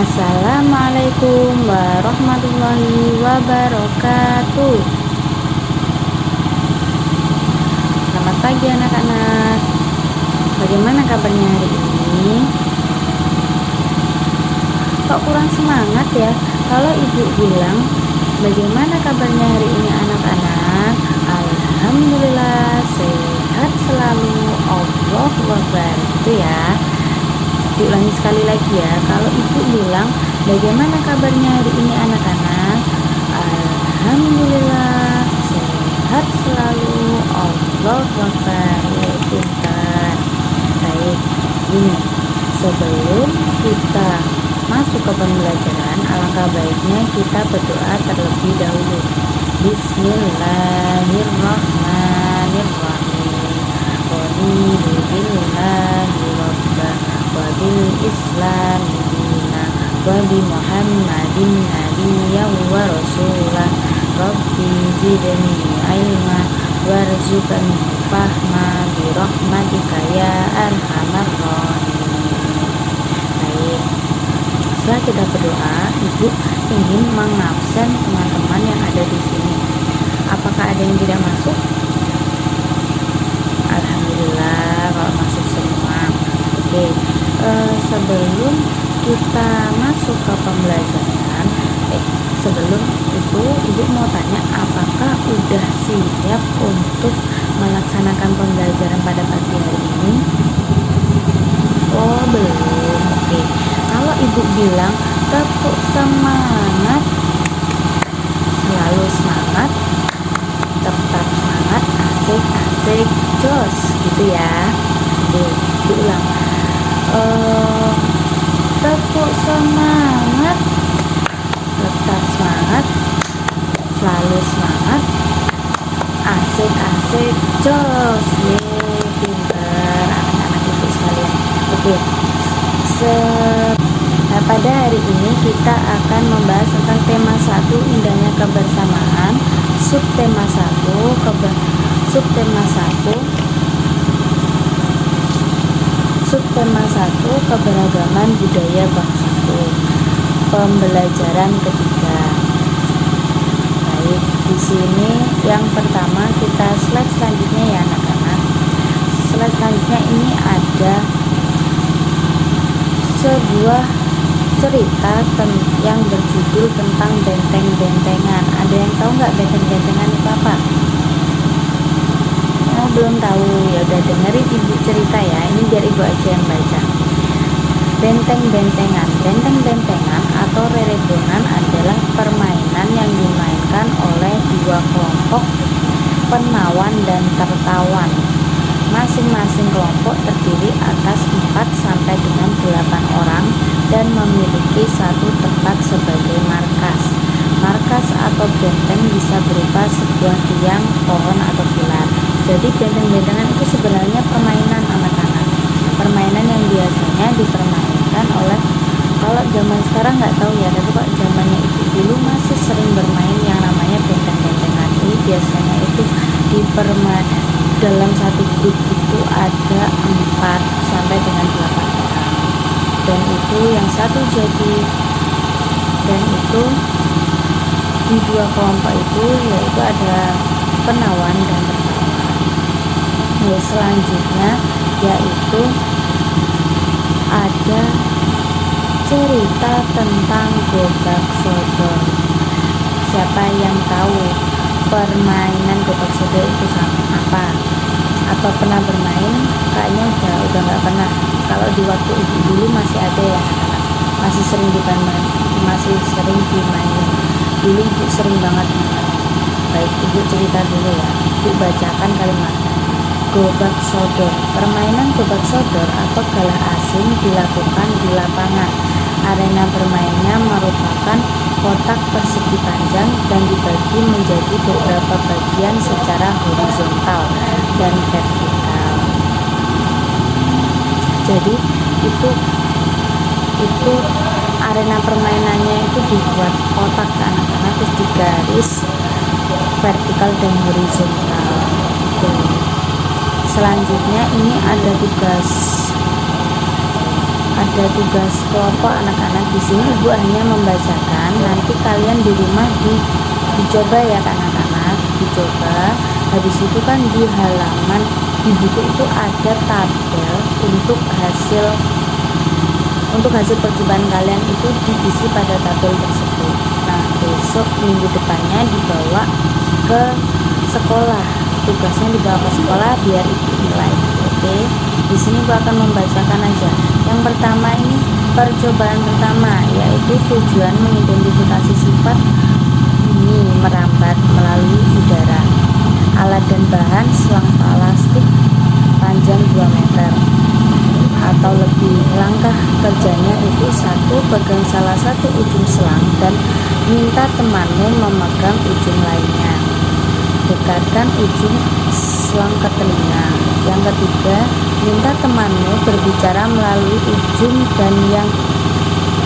Assalamualaikum warahmatullahi wabarakatuh. Selamat pagi anak-anak. Bagaimana kabarnya hari ini? Kok kurang semangat ya? Kalau ibu bilang, bagaimana kabarnya hari ini anak-anak? Alhamdulillah sehat selalu. Allah Akbar, itu ya. Diulangi sekali lagi ya. Kalau ibu bilang, bagaimana kabarnya hari ini anak-anak? Alhamdulillah sehat selalu. Allah Akbar. Pintar. Baik, ini sebelum kita masuk ke pembelajaran, alangkah baiknya kita berdoa terlebih dahulu. Bismillahirrahmanirrahim. Raditu billahi rabbah wa bil islam dina wa bi muhammadin nabiyyan wa rasulah. Rabbi zidni ilma warzuqni fahma bi rahmatika ya arhamar rahimin. Baik, setelah kita berdoa, ibu ingin mengabsen teman-teman yang ada di sini. Apakah ada yang tidak masuk? Alhamdulillah kalau masuk semua. Oke, sebelum kita masuk ke pembelajaran, sebelum itu ibu mau tanya, apakah udah siap untuk melaksanakan pembelajaran pada pagi hari ini? Oh belum. Oke, kalau ibu bilang tetap semangat, selalu semangat, tetap semangat, asik jos gitu ya. Diulang, tetap semangat, tetap semangat, selalu semangat, asik jos. Pinter anak-anak ibu sekalian. Oke, pada hari ini kita akan membahas tentang tema 1, indahnya kebersamaan. Subtema 1 keberagaman budaya bangsaku. Pembelajaran ketiga. Baik, di sini yang pertama kita slide selanjutnya ya anak-anak. Slide selanjutnya ini ada sebuah cerita yang berjudul tentang benteng-bentengan. Ada yang tahu nggak benteng-bentengan itu apa? Oh, belum tahu. Ya udah, dengerin ibu cerita ya. Ini biar ibu aja yang baca. Benteng-bentengan. Benteng-bentengan atau rerebonan adalah permainan yang dimainkan oleh dua kelompok penawan dan tertawan. Masing-masing kelompok terdiri atas 4 sampai dengan 8 orang dan memiliki satu tempat sebagai markas. Markas atau benteng bisa berupa sebuah tiang, pohon, atau pilar. Jadi benteng-bentengan itu sebenarnya permainan anak-anak. Permainan yang biasanya dipermainkan oleh, kalau zaman sekarang nggak tahu ya, tapi kok zamannya itu dulu masih sering bermain yang namanya benteng-bentengan. Ini biasanya itu dalam satu grup itu ada 4 sampai dengan 8 orang. Dan itu yang satu jadi, dan itu di dua kelompok itu yaitu ada penawan dan tertawan. Selanjutnya yaitu ada cerita tentang gobak sodor. Siapa yang tahu permainan gobak sodor itu apa? Atau pernah bermain? Kayaknya udah nggak pernah. Kalau di waktu ibu dulu masih ada ya anak-anak, masih sering dimainin. Dulu ibu sering banget main. Baik, ibu cerita dulu ya. Ibu bacakan kalimatnya. Gobak sodor. Permainan gobak sodor atau galah asing dilakukan di lapangan. Arena bermainnya merupakan kotak persegi panjang dan dibagi menjadi beberapa bagian secara horizontal dan vertikal. Jadi itu arena permainannya itu dibuat kotak anak-anak, terus digaris vertikal dan horizontal. Selanjutnya ini ada ada tugas kelompok anak-anak. Di sini ibu hanya membacakan, nanti kalian di rumah dicoba ya anak-anak, dicoba. Habis itu kan di halaman di buku itu ada tabel untuk hasil percobaan kalian itu diisi pada tabel tersebut. Nah, besok minggu depannya dibawa ke sekolah, tugasnya dibawa ke sekolah biar ibu nilai. Oke, di sini ibu akan membacakan aja. Yang pertama ini percobaan pertama, yaitu tujuan mengidentifikasi sifat bunyi merambat melalui udara. Alat dan bahan selang plastik panjang 2 meter atau lebih. Langkah kerjanya itu: 1. Pegang salah satu ujung selang dan minta temanmu memegang ujung lainnya. Dekatkan ujung selang ke telinga. Yang ketiga, minta temanmu berbicara melalui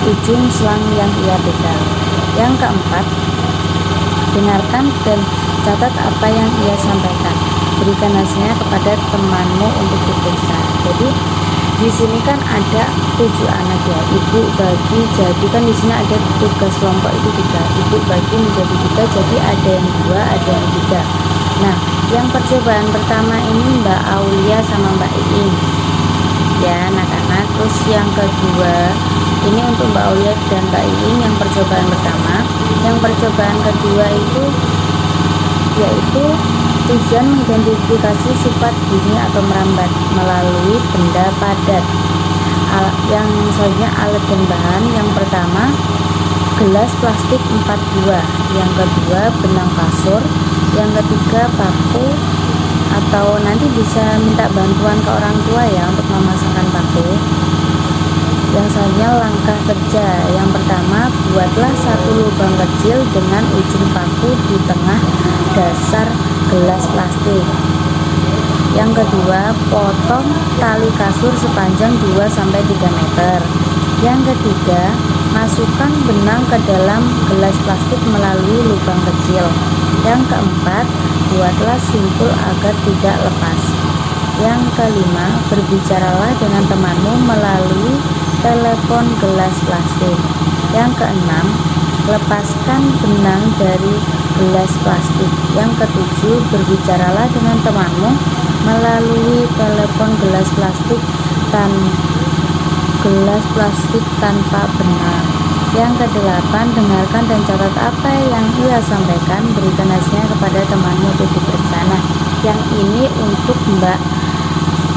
ujung selang yang ia pegang. Yang keempat, dengarkan dan catat apa yang ia sampaikan. Berikan hasilnya kepada temanmu untuk diperiksa. Jadi di sini kan ada 7 anak ya. Ibu bagi, jadi kan di sini ada tugas kelompok itu 3. Ibu bagi menjadi 3, jadi ada yang 2, ada yang 3. Nah, yang percobaan pertama ini Mbak Aulia sama Mbak Iing ya anak-anak. Terus yang kedua ini untuk Mbak Aulia dan Mbak Iing yang percobaan pertama. Yang percobaan kedua itu yaitu tujuan mengidentifikasi sifat bunyi atau merambat melalui benda padat. Yang selanjutnya alat dan bahan. Yang pertama gelas plastik 4 buah, yang kedua benang kasur, yang ketiga paku, atau nanti bisa minta bantuan ke orang tua ya untuk memasangkan paku. Yang selanjutnya langkah kerja. Yang pertama, buatlah satu lubang kecil dengan ujung paku di tengah dasar gelas plastik. Yang kedua, potong tali kasur sepanjang 2-3 meter. Yang ketiga, masukkan benang ke dalam gelas plastik melalui lubang kecil. Yang keempat, buatlah simpul agar tidak lepas. Yang kelima, berbicaralah dengan temanmu melalui telepon gelas plastik. Yang keenam, lepaskan benang dari gelas plastik. Yang ketujuh, berbicaralah dengan temanmu melalui telepon gelas plastik tanpa benang. Yang kedelapan, dengarkan dan catat apa yang ia sampaikan. Berikan hasilnya kepada temanmu untuk diperiksa. Nah, yang ini untuk Mbak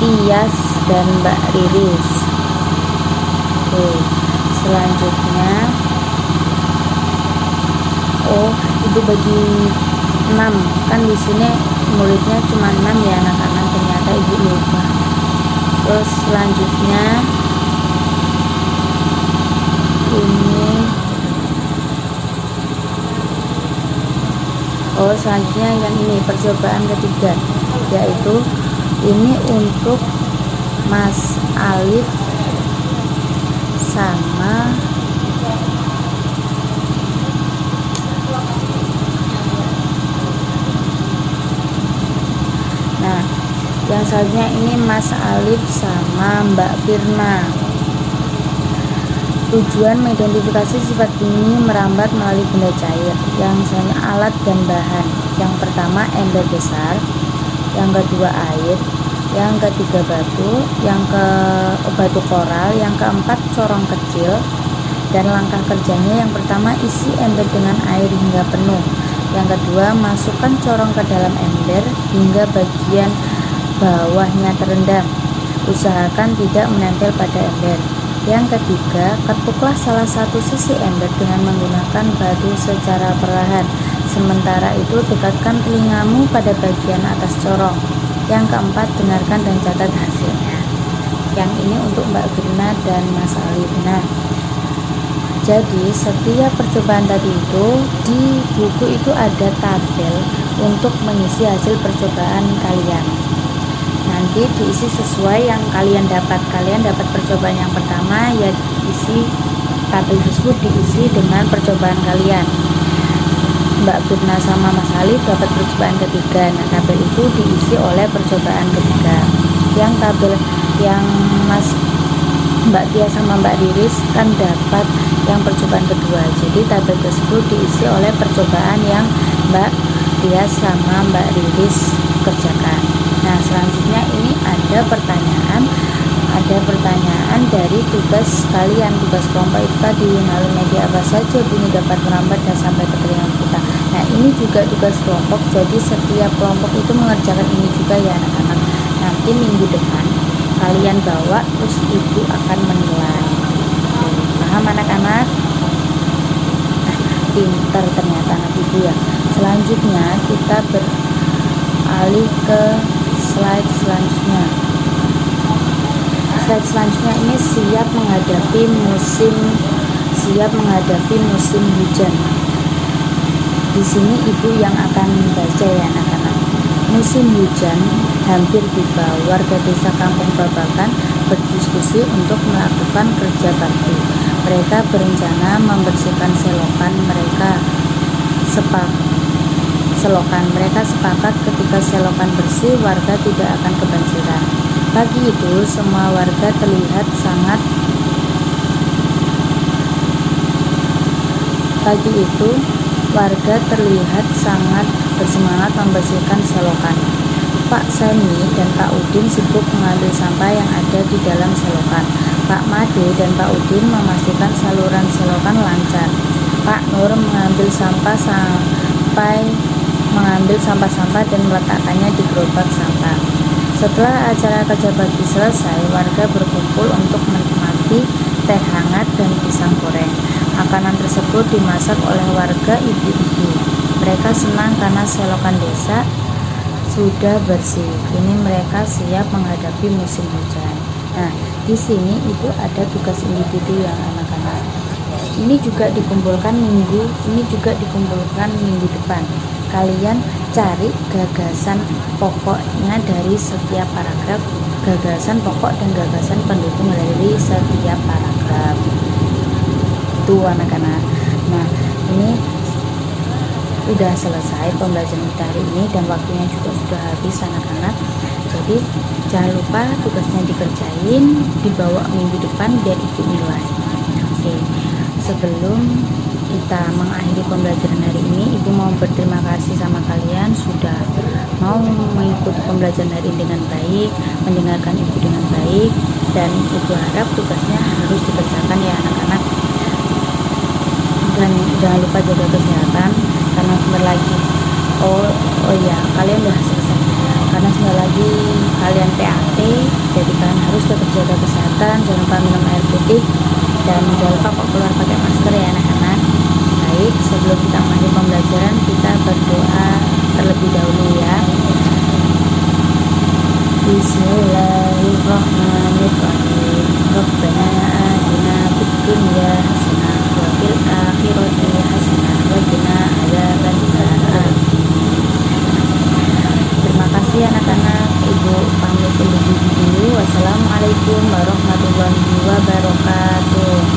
Tias dan Mbak Riris. Oke, selanjutnya ibu bagi 6, kan di sini muridnya cuma 6 ya anak-anak, ternyata ibu lupa. Terus selanjutnya selanjutnya yang ini percobaan ketiga, yaitu ini untuk Mas Alif sama yang selanjutnya ini Mas Alif sama Mbak Firna. Tujuan mengidentifikasi sifat bunyi merambat melalui benda cair. Yang selanjutnya alat dan bahan. Yang pertama ember besar, yang kedua air, yang ketiga batu, batu koral, yang keempat corong kecil. Dan langkah kerjanya, yang pertama isi ember dengan air hingga penuh. Yang kedua, masukkan corong ke dalam ember hingga bagian bawahnya terendam. Usahakan tidak menempel pada ember. Yang ketiga, ketuklah salah satu sisi ember dengan menggunakan batu secara perlahan. Sementara itu, dekatkan telingamu pada bagian atas corong. Yang keempat, dengarkan dan catat hasilnya. Yang ini untuk Mbak Firna dan Mas Alif. Nah, jadi setiap percobaan tadi itu di buku itu ada tabel untuk mengisi hasil percobaan kalian. Nanti diisi sesuai yang kalian dapat. Kalian dapat percobaan yang pertama, ya isi tabel tersebut diisi dengan percobaan kalian. Mbak Firna sama Mas Alif dapat percobaan ketiga. Nah, tabel itu diisi oleh percobaan ketiga. Yang tabel yang Mas Mbak Tia sama Mbak Riris kan dapat yang percobaan kedua. Jadi tabel tersebut diisi oleh percobaan yang Mbak Tia sama Mbak Riris kerjakan. Nah, selanjutnya ini ada pertanyaan dari tugas kalian, tugas kelompok itu tadi, lalu media apa saja bunyi dapat merambat dan sampai ke telinga kita. Nah, ini juga tugas kelompok, jadi setiap kelompok itu mengerjakan ini juga ya anak-anak. Nanti minggu depan kalian bawa, terus ibu akan menilai. Paham anak-anak? Nah, pinter ternyata anak ibu ya. Selanjutnya kita beralih ke slide selanjutnya. Slide selanjutnya ini siap menghadapi musim hujan. Di sini ibu yang akan baca ya anak-anak. Musim hujan hampir tiba. Warga desa Kampung Babakan berdiskusi untuk melakukan kerja bakti. Mereka berencana membersihkan selokan mereka. Sepakat ketika selokan bersih, warga tidak akan kebanjiran. Pagi itu semua warga terlihat sangat bersemangat membersihkan selokan. Pak Semi dan Pak Udin sibuk mengambil sampah yang ada di dalam selokan. Pak Made dan Pak Udin memastikan saluran selokan lancar. Pak Nur mengambil sampah-sampah dan meletakkannya di gerobak sampah. Setelah acara kerja bakti selesai, warga berkumpul untuk menikmati teh hangat dan pisang goreng. Makanan tersebut dimasak oleh warga ibu-ibu. Mereka senang karena selokan desa sudah bersih. Kini mereka siap menghadapi musim hujan. Nah, di sini itu ada tugas individu yang anak-anak. Ini juga dikumpulkan minggu depan. Kalian cari gagasan pokoknya dari setiap paragraf, gagasan pokok dan gagasan pendukung dari setiap paragraf. Itu anak-anak. Nah, ini udah selesai pembelajaran kita hari ini dan waktunya juga sudah habis anak-anak. Jadi jangan lupa tugasnya dikerjain, dibawa minggu depan biar ibu nilai. Oke, sebelum kita mengakhiri pembelajaran hari ini, ibu mau berterima kasih sama kalian sudah mau mengikuti pembelajaran hari ini dengan baik, mendengarkan ibu dengan baik, dan ibu harap tugasnya harus dikerjakan ya anak-anak. Dan jangan lupa jaga kesehatan karena sebentar lagi kalian udah selesai karena sebentar lagi kalian PAT, jadi kalian harus tetap jaga kesehatan, jangan lupa minum air putih dan jangan lupa kok keluar pakai masker ya anak-anak. Baik, sebelum kita mengakhiri pembelajaran, kita berdoa terlebih dahulu ya. Bismillahirrahmanirrahim. Rabbana atina fid dunya hasanah wa fil akhirati hasanah wa qina adzabannar. Terima kasih anak-anak. Ibu pamit undur diri dulu. Wassalamualaikum warahmatullahi wabarakatuh.